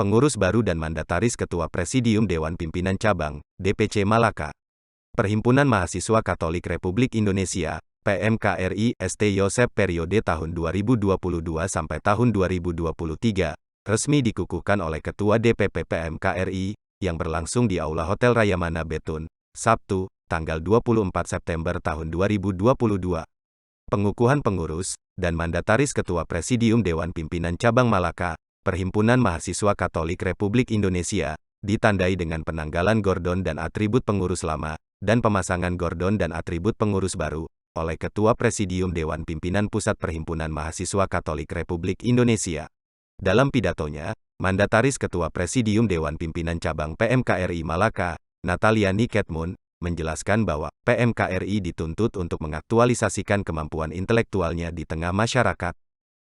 pengurus baru dan mandataris Ketua Presidium Dewan Pimpinan Cabang, DPC Malaka. Perhimpunan Mahasiswa Katolik Republik Indonesia, PMKRI, St. Yosep periode tahun 2022 sampai tahun 2023, resmi dikukuhkan oleh Ketua DPP PMKRI, yang berlangsung di Aula Hotel Rayamana Betun, Sabtu, tanggal 24 September tahun 2022. Pengukuhan pengurus dan mandataris Ketua Presidium Dewan Pimpinan Cabang Malaka, Perhimpunan Mahasiswa Katolik Republik Indonesia, ditandai dengan penanggalan gordon dan atribut pengurus lama, dan pemasangan gordon dan atribut pengurus baru, oleh Ketua Presidium Dewan Pimpinan Pusat Perhimpunan Mahasiswa Katolik Republik Indonesia. Dalam pidatonya, mandataris Ketua Presidium Dewan Pimpinan Cabang PMKRI Malaka, Nataliani Ketmun, menjelaskan bahwa PMKRI dituntut untuk mengaktualisasikan kemampuan intelektualnya di tengah masyarakat,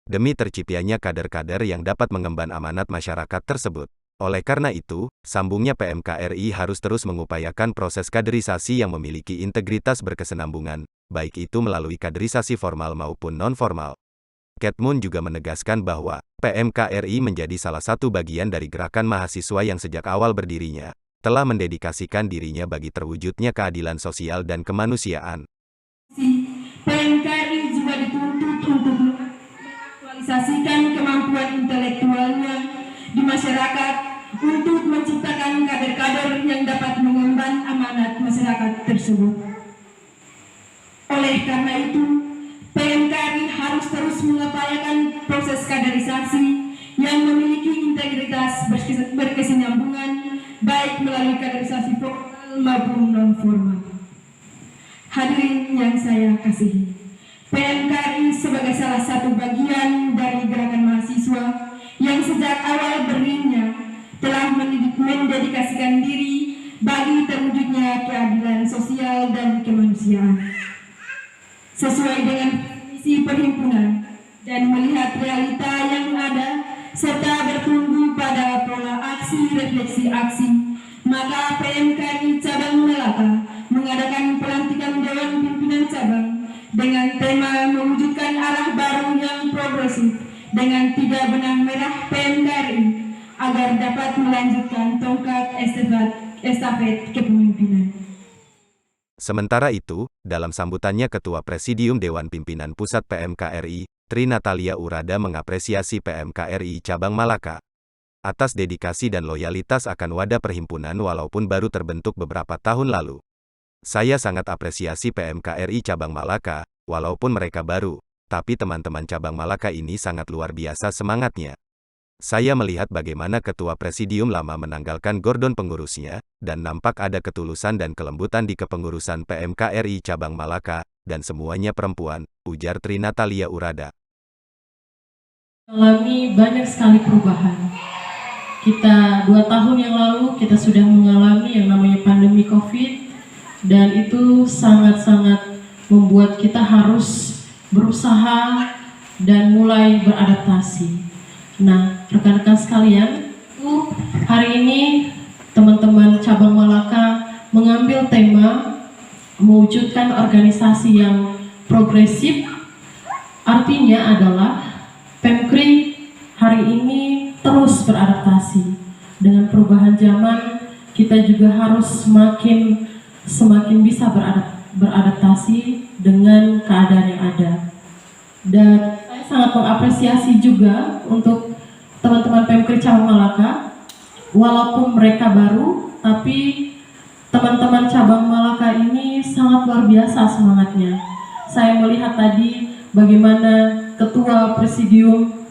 demi terciptanya kader-kader yang dapat mengemban amanat masyarakat tersebut. Oleh karena itu, sambungnya PMKRI harus terus mengupayakan proses kaderisasi yang memiliki integritas berkesinambungan, baik itu melalui kaderisasi formal maupun non-formal. Ketmun juga menegaskan bahwa PMKRI menjadi salah satu bagian dari gerakan mahasiswa yang sejak awal berdirinya telah mendedikasikan dirinya bagi terwujudnya keadilan sosial dan kemanusiaan. PMKRI juga dituntut untuk mengaktualisasikan kemampuan intelektualnya di masyarakat untuk menciptakan kader-kader yang dapat mengemban amanat masyarakat tersebut. Oleh karena itu, PMKRI harus terus mengupayakan proses kaderisasi yang memiliki integritas berkesinambungan, baik melalui kaderisasi formal maupun non-formal. Hadirin yang saya kasihi, PMKRI sebagai salah satu bagian dari gerakan mahasiswa yang sejak awal berdirinya telah mendedikasikan diri bagi terwujudnya keadilan sosial dan kemanusiaan. Sesuai dengan misi perhimpunan dan melihat realita yang ada serta bertumbuh pada pola aksi refleksi aksi, maka PMKRI Cabang Malaka mengadakan pelantikan Dewan Pimpinan Cabang dengan tema mewujudkan arah baru yang progresif dengan 3 benang merah PMKRI agar dapat melanjutkan tongkat estafet kepemimpinan. Sementara itu, dalam sambutannya Ketua Presidium Dewan Pimpinan Pusat PMKRI, Tri Natalia Urada mengapresiasi PMKRI Cabang Malaka atas dedikasi dan loyalitas akan wadah perhimpunan walaupun baru terbentuk beberapa tahun lalu. Saya sangat apresiasi PMKRI Cabang Malaka, walaupun mereka baru, tapi teman-teman Cabang Malaka ini sangat luar biasa semangatnya. Saya melihat bagaimana Ketua Presidium lama menanggalkan gordon pengurusnya, dan nampak ada ketulusan dan kelembutan di kepengurusan PMKRI Cabang Malaka, dan semuanya perempuan, ujar Tri Natalia Urada. Mengalami banyak sekali perubahan. Kita 2 tahun yang lalu kita sudah mengalami yang namanya pandemi COVID, dan itu sangat-sangat membuat kita harus berusaha dan mulai beradaptasi. Nah, rekan-rekan sekalian, hari ini teman-teman Cabang Malaka mengambil tema mewujudkan organisasi yang progresif. Artinya adalah PMKRI hari ini terus beradaptasi dengan perubahan zaman. Kita juga harus semakin bisa beradaptasi dengan keadaan yang ada. Dan saya sangat mengapresiasi juga untuk teman-teman PMKRI Cabang Malaka, walaupun mereka baru, tapi teman-teman Cabang Malaka ini sangat luar biasa semangatnya. Saya melihat tadi bagaimana Ketua Presidium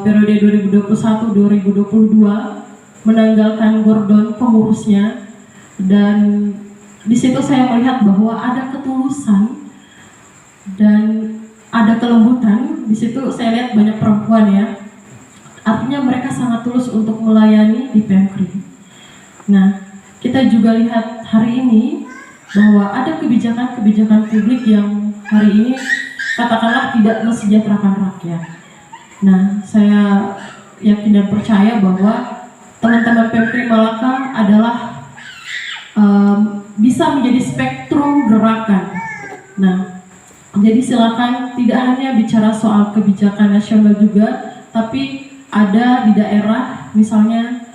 periode 2021-2022 menanggalkan gordon pengurusnya, dan di situ saya melihat bahwa ada ketulusan dan ada kelembutan. Di situ saya lihat banyak perempuan ya. Artinya mereka sangat tulus untuk melayani di PMKRI. Nah, kita juga lihat hari ini bahwa ada kebijakan-kebijakan publik yang hari ini katakanlah tidak mesejahterakan rakyat. Nah, saya yakin dan percaya bahwa teman-teman PMKRI Malaka adalah bisa menjadi spektrum gerakan. Nah, jadi silakan tidak hanya bicara soal kebijakan nasional juga, tapi ada di daerah misalnya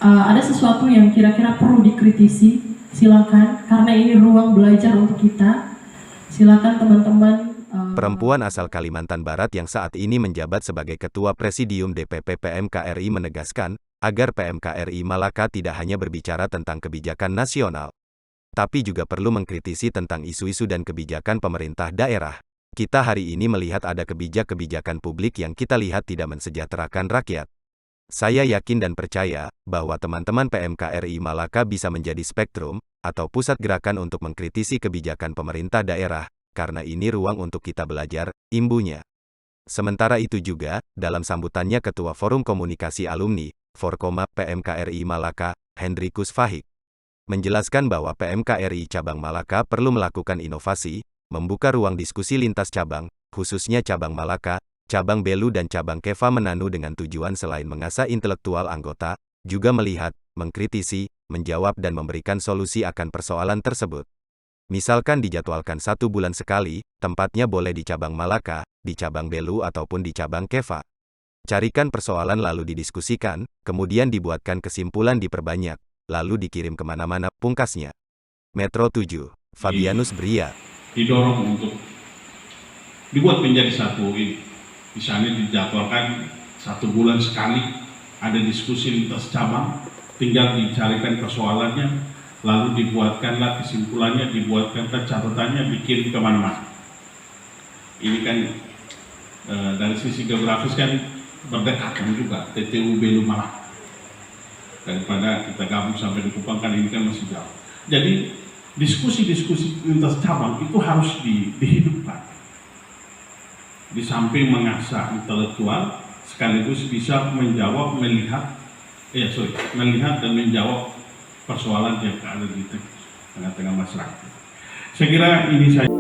ada sesuatu yang kira-kira perlu dikritisi, silakan, karena ini ruang belajar untuk kita. Silakan teman-teman. Perempuan asal Kalimantan Barat yang saat ini menjabat sebagai Ketua Presidium DPP PMKRI menegaskan, agar PMKRI Malaka tidak hanya berbicara tentang kebijakan nasional, tapi juga perlu mengkritisi tentang isu-isu dan kebijakan pemerintah daerah. Kita hari ini melihat ada kebijakan publik yang kita lihat tidak mensejahterakan rakyat. Saya yakin dan percaya bahwa teman-teman PMKRI Malaka bisa menjadi spektrum atau pusat gerakan untuk mengkritisi kebijakan pemerintah daerah, karena ini ruang untuk kita belajar, imbunya. Sementara itu juga, dalam sambutannya Ketua Forum Komunikasi Alumni, Forkoma PMKRI Malaka, Hendrikus Fahik, menjelaskan bahwa PMKRI Cabang Malaka perlu melakukan inovasi, membuka ruang diskusi lintas cabang, khususnya Cabang Malaka, Cabang Belu dan Cabang Keva Manado dengan tujuan selain mengasah intelektual anggota, juga melihat, mengkritisi, menjawab dan memberikan solusi akan persoalan tersebut. Misalkan dijadwalkan 1 bulan sekali, tempatnya boleh di Cabang Malaka, di Cabang Belu ataupun di Cabang Keva. Carikan persoalan lalu didiskusikan, kemudian dibuatkan kesimpulan diperbanyak, lalu dikirim kemana-mana, pungkasnya. Metro 7, Fabianus Bria. Didorong untuk dibuat menjadi satu ini. Misalnya dijadwalkan 1 bulan sekali ada diskusi lintas cabang, tinggal dicarikan persoalannya, lalu dibuatkanlah kesimpulannya, dibuatkan catatannya, dikirim kemana-mana. Ini kan dari sisi geografis kan berdekatan juga, TTU Belu Malaka. Daripada kita gabung sampai di Kupang kan ini kan masih jauh. Jadi diskusi-diskusi lintas cabang itu harus dihidupkan. Di samping mengasah intelektual, sekaligus bisa menjawab, melihat dan menjawab persoalan yang ada di tengah-tengah masyarakat. Saya kira ini saja.